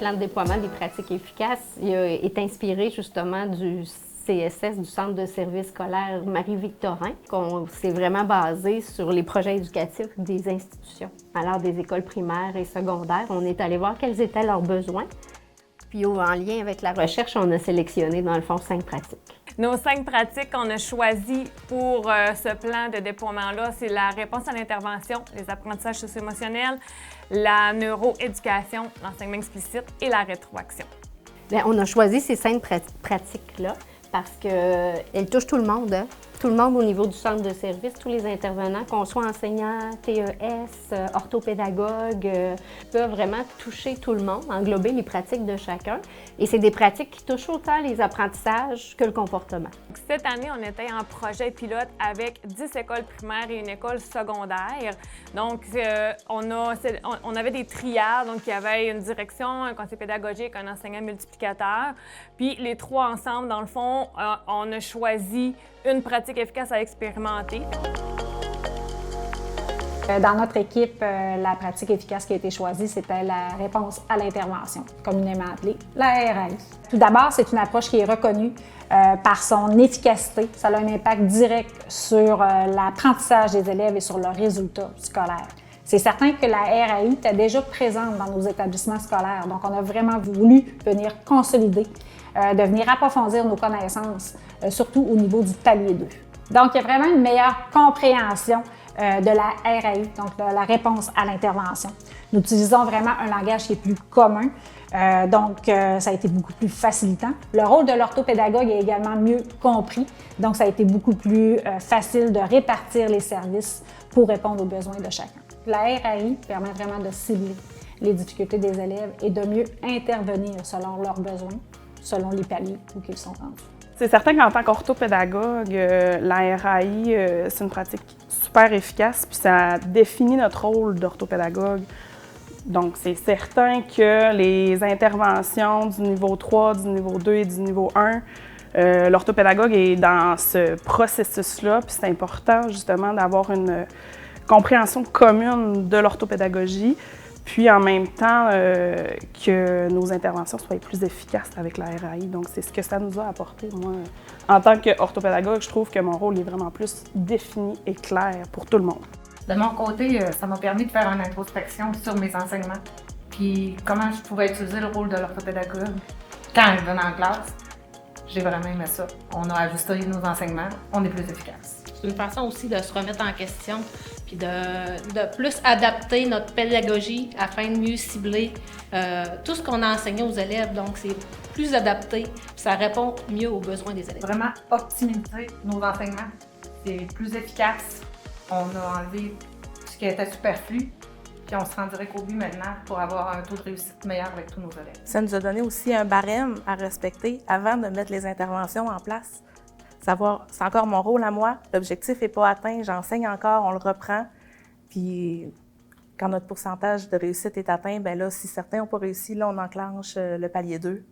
plan de déploiement des pratiques efficaces est inspiré justement du CSS, du Centre de services scolaires Marie-Victorin, qu'on s'est vraiment basé sur les projets éducatifs des institutions. Alors, des écoles primaires et secondaires, on est allé voir quels étaient leurs besoins. Puis, en lien avec la recherche, on a sélectionné, dans le fond, 5 pratiques. Nos 5 pratiques qu'on a choisies pour ce plan de déploiement-là, c'est la réponse à l'intervention, les apprentissages socio-émotionnels, la neuroéducation, l'enseignement explicite et la rétroaction. Bien, on a choisi ces 5 pratiques-là parce qu'elles touchent tout le monde, hein? Tout le monde au niveau du centre de service, tous les intervenants, qu'on soit enseignants, TES, orthopédagogues, peuvent vraiment toucher tout le monde, englober les pratiques de chacun. Et c'est des pratiques qui touchent autant les apprentissages que le comportement. Cette année, on était en projet pilote avec 10 écoles primaires et une école secondaire. Donc, on avait des triades, donc il y avait une direction, un conseiller pédagogique, un enseignant multiplicateur. Puis les 3 ensemble, dans le fond, on a choisi une pratique efficace à expérimenter. Dans notre équipe, la pratique efficace qui a été choisie, c'était la réponse à l'intervention, communément appelée la RAI. Tout d'abord, c'est une approche qui est reconnue par son efficacité. Ça a un impact direct sur l'apprentissage des élèves et sur leurs résultats scolaires. C'est certain que la RAI était déjà présente dans nos établissements scolaires, donc on a vraiment voulu venir consolider, de venir approfondir nos connaissances, surtout au niveau du palier 2. Donc, il y a vraiment une meilleure compréhension de la RAI, donc de la réponse à l'intervention. Nous utilisons vraiment un langage qui est plus commun, donc ça a été beaucoup plus facilitant. Le rôle de l'orthopédagogue est également mieux compris, donc ça a été beaucoup plus facile de répartir les services pour répondre aux besoins de chacun. La RAI permet vraiment de cibler les difficultés des élèves et de mieux intervenir selon leurs besoins, selon les paliers où ils sont rendus. C'est certain qu'en tant qu'orthopédagogue, la RAI, c'est une pratique super efficace, puis ça définit notre rôle d'orthopédagogue. Donc, c'est certain que les interventions du niveau 3, du niveau 2 et du niveau 1, l'orthopédagogue est dans ce processus-là, puis c'est important justement d'avoir une compréhension commune de l'orthopédagogie, puis en même temps que nos interventions soient plus efficaces avec la RAI. Donc, c'est ce que ça nous a apporté. Moi, en tant qu'orthopédagogue, je trouve que mon rôle est vraiment plus défini et clair pour tout le monde. De mon côté, ça m'a permis de faire une introspection sur mes enseignements, puis comment je pouvais utiliser le rôle de l'orthopédagogue. Quand je venais en classe, j'ai vraiment aimé ça. On a ajusté nos enseignements, on est plus efficace. C'est une façon aussi de se remettre en question, puis de plus adapter notre pédagogie afin de mieux cibler tout ce qu'on a enseigné aux élèves. Donc, c'est plus adapté, puis ça répond mieux aux besoins des élèves. Vraiment optimiser nos enseignements, c'est plus efficace. On a enlevé ce qui était superflu, puis on se rend direct au but maintenant pour avoir un taux de réussite meilleur avec tous nos élèves. Ça nous a donné aussi un barème à respecter avant de mettre les interventions en place. Savoir, c'est encore mon rôle à moi, l'objectif n'est pas atteint, j'enseigne encore, on le reprend. Puis quand notre pourcentage de réussite est atteint, bien là, si certains n'ont pas réussi, là, on enclenche le palier 2.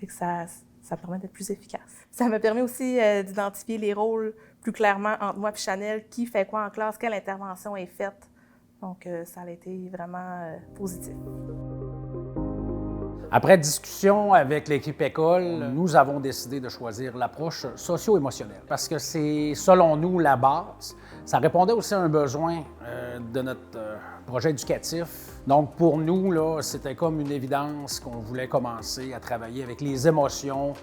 Fait que ça permet d'être plus efficace. Ça me permet aussi d'identifier les rôles plus clairement entre moi et Chanel, qui fait quoi en classe, quelle intervention est faite. Donc, ça a été vraiment positif. Après discussion avec l'équipe école, nous avons décidé de choisir l'approche socio-émotionnelle parce que c'est, selon nous, la base. Ça répondait aussi à un besoin de notre projet éducatif. Donc, pour nous, là, c'était comme une évidence qu'on voulait commencer à travailler avec les émotions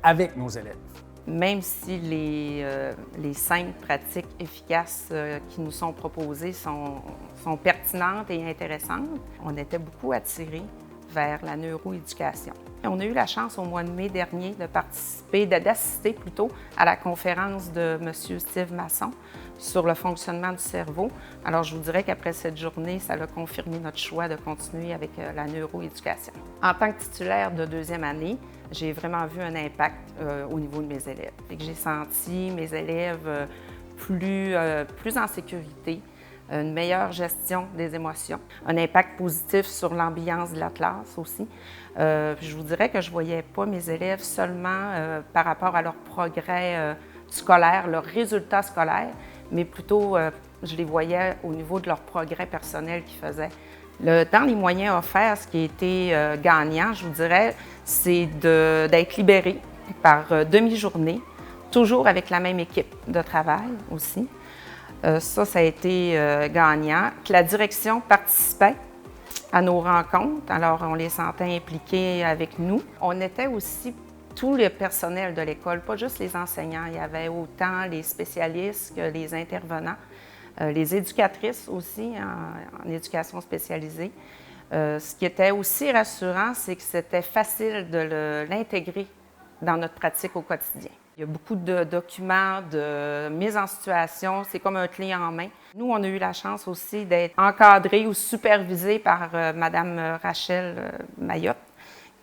avec nos élèves. Même si les 5 pratiques efficaces qui nous sont proposées sont pertinentes et intéressantes, on était beaucoup attirés vers la neuroéducation. On a eu la chance au mois de mai dernier d'assister plutôt à la conférence de M. Steve Masson sur le fonctionnement du cerveau. Alors, je vous dirais qu'après cette journée, ça a confirmé notre choix de continuer avec la neuroéducation. En tant que titulaire de 2e année, j'ai vraiment vu un impact au niveau de mes élèves. J'ai senti mes élèves plus en sécurité, une meilleure gestion des émotions, un impact positif sur l'ambiance de la classe aussi. Je vous dirais que je ne voyais pas mes élèves seulement par rapport à leur progrès scolaire, leurs résultats scolaires, mais plutôt je les voyais au niveau de leur progrès personnel qu'ils faisaient. Dans les moyens offerts, ce qui a été gagnant, je vous dirais, c'est d'être libéré par demi-journée, toujours avec la même équipe de travail aussi. Ça a été gagnant. Que la direction participait à nos rencontres, alors on les sentait impliqués avec nous. On était aussi tout le personnel de l'école, pas juste les enseignants. Il y avait autant les spécialistes que les intervenants, les éducatrices aussi en éducation spécialisée. Ce qui était aussi rassurant, c'est que c'était facile de l'intégrer dans notre pratique au quotidien. Il y a beaucoup de documents, de mise en situation, c'est comme un clé en main. Nous, on a eu la chance aussi d'être encadrés ou supervisés par Mme Rachel Mayotte,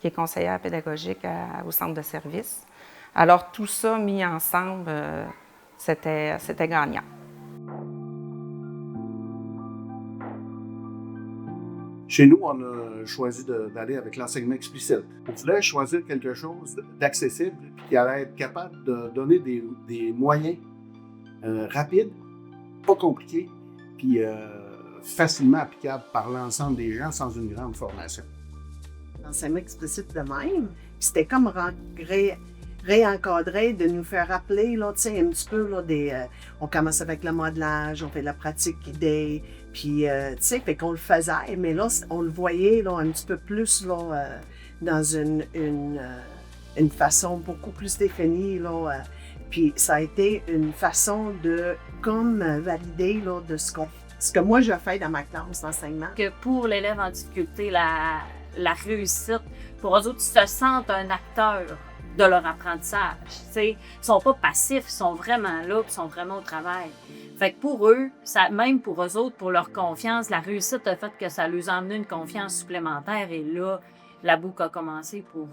qui est conseillère pédagogique au centre de service. Alors, tout ça mis ensemble, c'était gagnant. Chez nous, on a choisi d'aller avec l'enseignement explicite. On voulait choisir quelque chose d'accessible et qui allait être capable de donner des moyens rapides, pas compliqués, puis facilement applicables par l'ensemble des gens sans une grande formation. L'enseignement explicite de même, c'était comme réencadrer, de nous faire rappeler, là, tu sais, un petit peu, là, on commence avec le modelage, on fait la pratique idée, puis, tu sais, fait qu'on le faisait, mais là, on le voyait, là, un petit peu plus, là, dans une façon beaucoup plus définie, là, puis ça a été une façon de, comme, valider, là, de ce que moi, je fais dans ma classe d'enseignement. Que pour l'élève en difficulté, la réussite, pour eux autres, ils se sentent un acteur de leur apprentissage. Ils ne sont pas passifs, ils sont vraiment là, ils sont vraiment au travail. Fait que pour eux, même pour eux autres, pour leur confiance, la réussite a fait que ça leur a amené une confiance supplémentaire et là, la boucle a commencé pour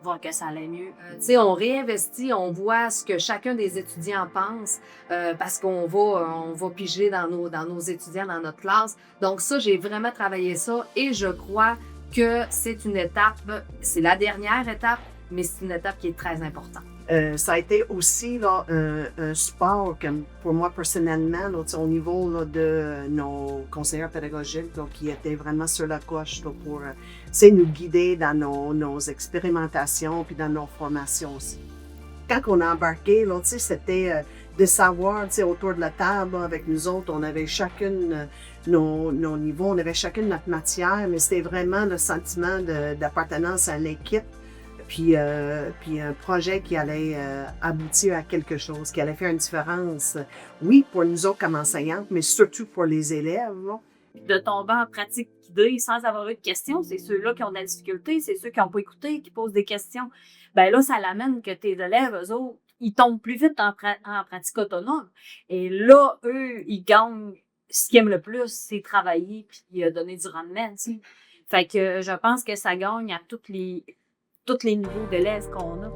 voir que ça allait mieux. On réinvestit, on voit ce que chacun des étudiants pense parce qu'on va piger dans nos étudiants, dans notre classe. Donc ça, j'ai vraiment travaillé ça et je crois que c'est une étape, c'est la dernière étape, mais c'est une étape qui est très importante. Ça a été aussi là, un support pour moi personnellement là, au niveau là, de nos conseillers pédagogiques là, qui étaient vraiment sur la coche là, pour nous guider dans nos expérimentations puis dans nos formations aussi. Quand on a embarqué, là, c'était de savoir autour de la table là, avec nous autres, on avait chacune nos niveaux, on avait chacune notre matière, mais c'était vraiment le sentiment d'appartenance à l'équipe. Puis un projet qui allait aboutir à quelque chose, qui allait faire une différence, oui, pour nous autres comme enseignantes, mais surtout pour les élèves. Là. De tomber en pratique guidée sans avoir eu de questions, c'est ceux-là qui ont de la difficulté, c'est ceux qui n'ont pas écouté, qui posent des questions. Bien là, ça l'amène que tes élèves, eux autres, ils tombent plus vite en pratique autonome. Et là, eux, ils gagnent ce qu'ils aiment le plus, c'est travailler puis donner du rendement. T'sais. Fait que je pense que ça gagne à tous les niveaux d'élèves qu'on a.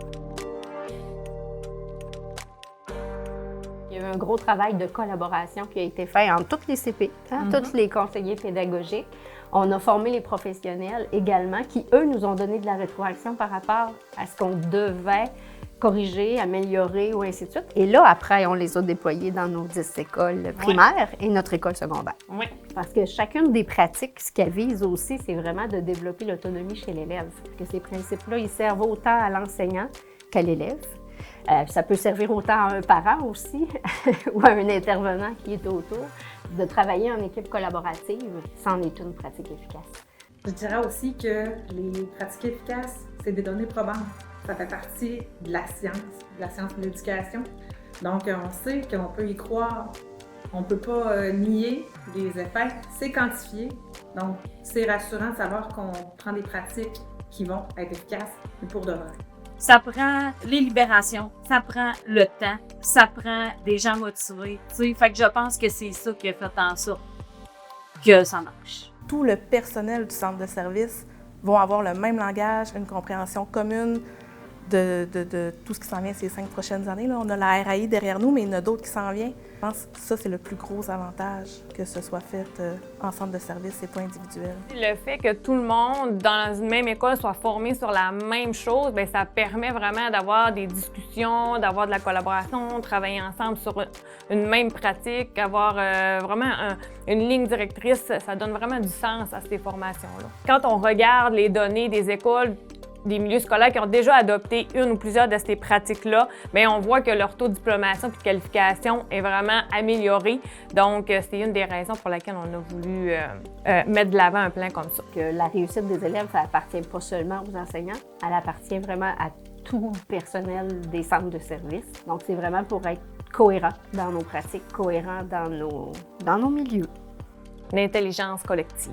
Il y a eu un gros travail de collaboration qui a été fait entre toutes les CP, tous les conseillers pédagogiques. On a formé les professionnels également qui, eux, nous ont donné de la rétroaction par rapport à ce qu'on devait corriger, améliorer ou ainsi de suite. Et là, après, on les a déployés dans nos 10 écoles primaires et notre école secondaire. Oui. Parce que chacune des pratiques, ce qu'elle vise aussi, c'est vraiment de développer l'autonomie chez l'élève. Parce que ces principes-là, ils servent autant à l'enseignant qu'à l'élève. Ça peut servir autant à un parent aussi ou à un intervenant qui est autour. De travailler en équipe collaborative, c'en est une pratique efficace. Je dirais aussi que les pratiques efficaces, c'est des données probantes. Ça fait partie de la science de l'éducation. Donc, on sait qu'on peut y croire. On ne peut pas nier les effets. C'est quantifié. Donc, c'est rassurant de savoir qu'on prend des pratiques qui vont être efficaces et pour de vrai. Ça prend les libérations, ça prend le temps, ça prend des gens motivés. Fait que je pense que c'est ça qui a fait en sorte que ça marche. Tout le personnel du centre de service vont avoir le même langage, une compréhension commune de tout ce qui s'en vient ces 5 prochaines années. Là. On a la RAI derrière nous, mais il y en a d'autres qui s'en viennent. Je pense que ça, c'est le plus gros avantage, que ce soit fait en centre de service et pas individuel. Le fait que tout le monde dans une même école soit formé sur la même chose, bien, ça permet vraiment d'avoir des discussions, d'avoir de la collaboration, travailler ensemble sur une même pratique, avoir vraiment une ligne directrice. Ça donne vraiment du sens à ces formations-là. Quand on regarde les données des écoles, des milieux scolaires qui ont déjà adopté une ou plusieurs de ces pratiques-là, bien, on voit que leur taux de diplomation et de qualification est vraiment amélioré. Donc, c'est une des raisons pour lesquelles on a voulu mettre de l'avant un plan comme ça. Que la réussite des élèves, ça appartient pas seulement aux enseignants, elle appartient vraiment à tout le personnel des centres de services. Donc, c'est vraiment pour être cohérent dans nos pratiques, cohérent dans nos milieux. L'intelligence collective.